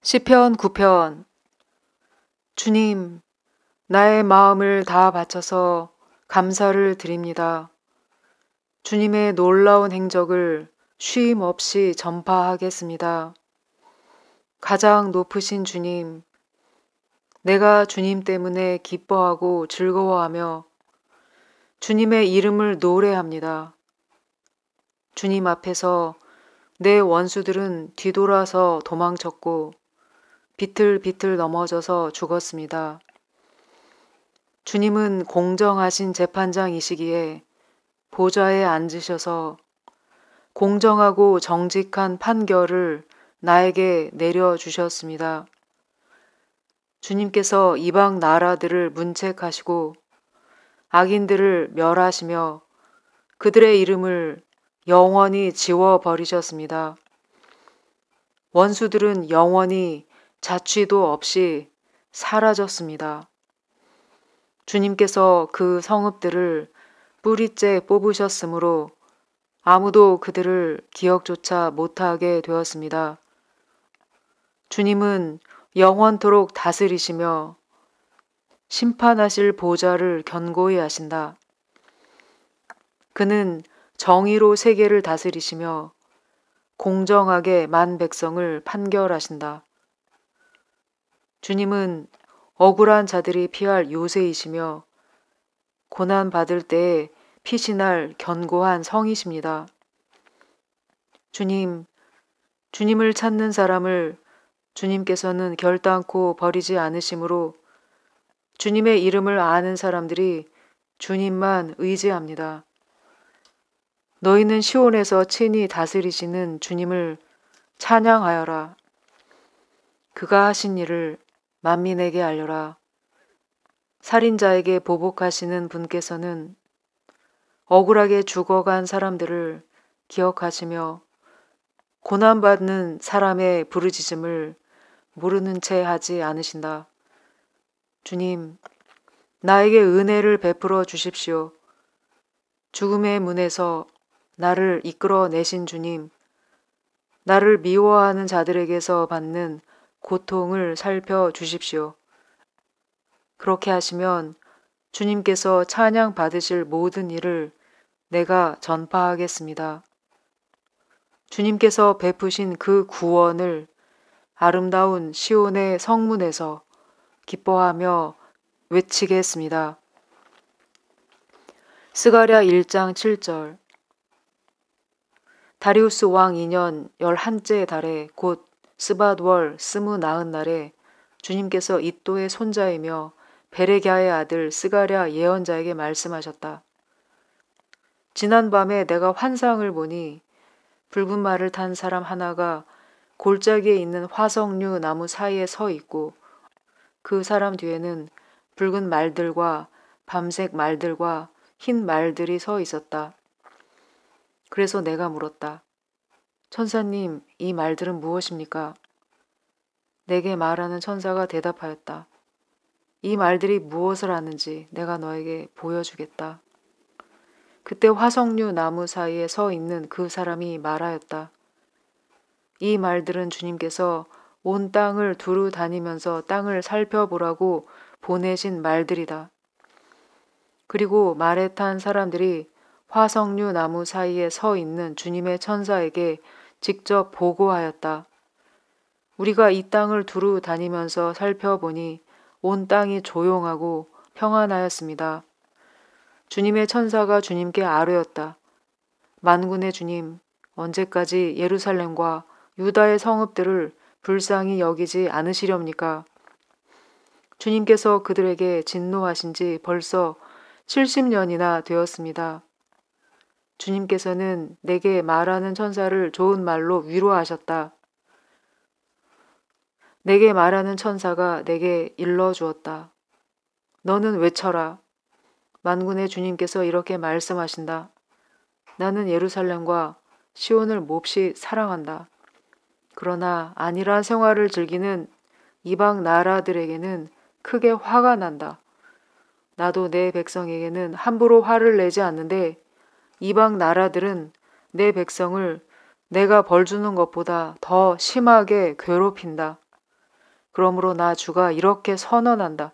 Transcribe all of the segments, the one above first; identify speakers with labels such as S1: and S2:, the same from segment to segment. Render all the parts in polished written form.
S1: 시편 9편. 주님, 나의 마음을 다 바쳐서 감사를 드립니다. 주님의 놀라운 행적을 쉼 없이 전파하겠습니다. 가장 높으신 주님, 내가 주님 때문에 기뻐하고 즐거워하며 주님의 이름을 노래합니다. 주님 앞에서 내 원수들은 뒤돌아서 도망쳤고 비틀비틀 넘어져서 죽었습니다. 주님은 공정하신 재판장이시기에 보좌에 앉으셔서 공정하고 정직한 판결을 나에게 내려주셨습니다. 주님께서 이방 나라들을 문책하시고 악인들을 멸하시며 그들의 이름을 영원히 지워버리셨습니다. 원수들은 영원히 자취도 없이 사라졌습니다. 주님께서 그 성읍들을 뿌리째 뽑으셨으므로 아무도 그들을 기억조차 못하게 되었습니다. 주님은 영원토록 다스리시며 심판하실 보좌를 견고히 하신다. 그는 정의로 세계를 다스리시며 공정하게 만 백성을 판결하신다. 주님은 억울한 자들이 피할 요새이시며 고난받을 때에 피신할 견고한 성이십니다. 주님, 주님을 찾는 사람을 주님께서는 결단코 버리지 않으시므로 주님의 이름을 아는 사람들이 주님만 의지합니다. 너희는 시온에서 친히 다스리시는 주님을 찬양하여라. 그가 하신 일을 만민에게 알려라. 살인자에게 보복하시는 분께서는 억울하게 죽어간 사람들을 기억하시며 고난받는 사람의 부르짖음을 모르는 채 하지 않으신다. 주님, 나에게 은혜를 베풀어 주십시오. 죽음의 문에서 나를 이끌어 내신 주님, 나를 미워하는 자들에게서 받는 고통을 살펴 주십시오. 그렇게 하시면 주님께서 찬양 받으실 모든 일을 내가 전파하겠습니다. 주님께서 베푸신 그 구원을 아름다운 시온의 성문에서 기뻐하며 외치겠습니다. 스가랴 1장 7절. 다리우스 왕 2년 11째 달에 곧 스밧월 29날에 주님께서 이또의 손자이며 베레갸의 아들 스가랴 예언자에게 말씀하셨다. 지난밤에 내가 환상을 보니 붉은 말을 탄 사람 하나가 골짜기에 있는 화석류 나무 사이에 서 있고 그 사람 뒤에는 붉은 말들과 밤색 말들과 흰 말들이 서 있었다. 그래서 내가 물었다. 천사님, 이 말들은 무엇입니까? 내게 말하는 천사가 대답하였다. 이 말들이 무엇을 하는지 내가 너에게 보여주겠다. 그때 화석류 나무 사이에 서 있는 그 사람이 말하였다. 이 말들은 주님께서 온 땅을 두루 다니면서 땅을 살펴보라고 보내신 말들이다. 그리고 말에 탄 사람들이 화석류 나무 사이에 서 있는 주님의 천사에게 직접 보고하였다. 우리가 이 땅을 두루 다니면서 살펴보니 온 땅이 조용하고 평안하였습니다. 주님의 천사가 주님께 아뢰었다. 만군의 주님, 언제까지 예루살렘과 유다의 성읍들을 불쌍히 여기지 않으시렵니까? 주님께서 그들에게 진노하신 지 벌써 70년이나 되었습니다. 주님께서는 내게 말하는 천사를 좋은 말로 위로하셨다. 내게 말하는 천사가 내게 일러주었다. 너는 외쳐라. 만군의 주님께서 이렇게 말씀하신다. 나는 예루살렘과 시온을 몹시 사랑한다. 그러나 안일한 생활을 즐기는 이방 나라들에게는 크게 화가 난다. 나도 내 백성에게는 함부로 화를 내지 않는데 이방 나라들은 내 백성을 내가 벌 주는 것보다 더 심하게 괴롭힌다. 그러므로 나 주가 이렇게 선언한다.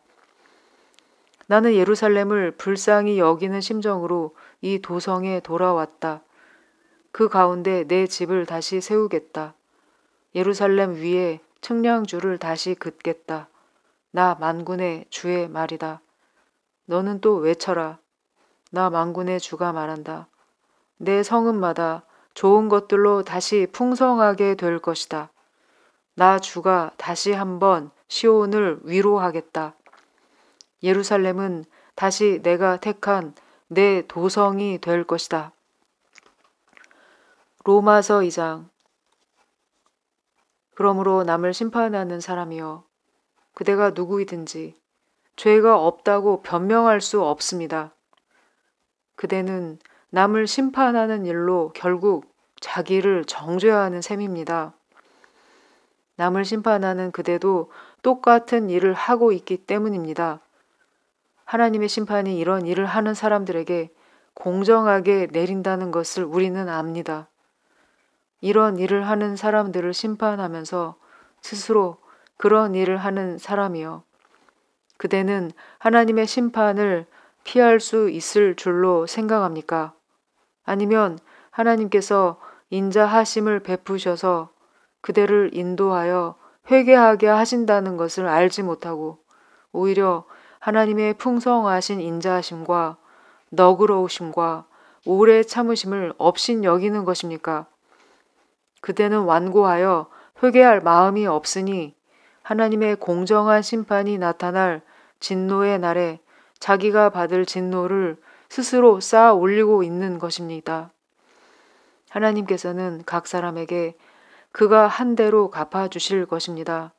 S1: 나는 예루살렘을 불쌍히 여기는 심정으로 이 도성에 돌아왔다. 그 가운데 내 집을 다시 세우겠다. 예루살렘 위에 측량줄을 다시 긋겠다. 나 만군의 주의 말이다. 너는 또 외쳐라. 나 만군의 주가 말한다. 내 성읍마다 좋은 것들로 다시 풍성하게 될 것이다. 나 주가 다시 한번 시온을 위로하겠다. 예루살렘은 다시 내가 택한 내 도성이 될 것이다. 로마서 2장. 그러므로 남을 심판하는 사람이여, 그대가 누구이든지 죄가 없다고 변명할 수 없습니다. 그대는 남을 심판하는 일로 결국 자기를 정죄하는 셈입니다. 남을 심판하는 그대도 똑같은 일을 하고 있기 때문입니다. 하나님의 심판이 이런 일을 하는 사람들에게 공정하게 내린다는 것을 우리는 압니다. 이런 일을 하는 사람들을 심판하면서 스스로 그런 일을 하는 사람이요, 그대는 하나님의 심판을 피할 수 있을 줄로 생각합니까? 아니면 하나님께서 인자하심을 베푸셔서 그대를 인도하여 회개하게 하신다는 것을 알지 못하고 오히려 하나님의 풍성하신 인자하심과 너그러우심과 오래 참으심을 업신 여기는 것입니까? 그대는 완고하여 회개할 마음이 없으니 하나님의 공정한 심판이 나타날 진노의 날에 자기가 받을 진노를 스스로 쌓아 올리고 있는 것입니다. 하나님께서는 각 사람에게 그가 한 대로 갚아주실 것입니다.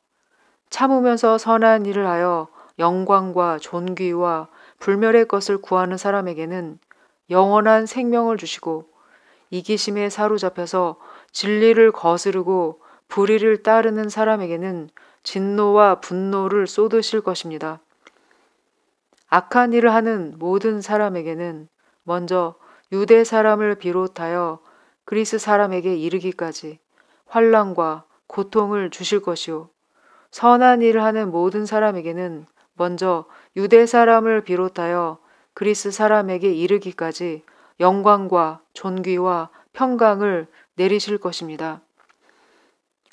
S1: 참으면서 선한 일을 하여 영광과 존귀와 불멸의 것을 구하는 사람에게는 영원한 생명을 주시고, 이기심에 사로잡혀서 진리를 거스르고 불의를 따르는 사람에게는 진노와 분노를 쏟으실 것입니다. 악한 일을 하는 모든 사람에게는 먼저 유대 사람을 비롯하여 그리스 사람에게 이르기까지 환난과 고통을 주실 것이요, 선한 일을 하는 모든 사람에게는 먼저 유대 사람을 비롯하여 그리스 사람에게 이르기까지 영광과 존귀와 평강을 내리실 것입니다.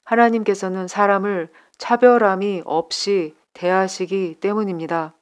S1: 하나님께서는 사람을 차별함이 없이 대하시기 때문입니다.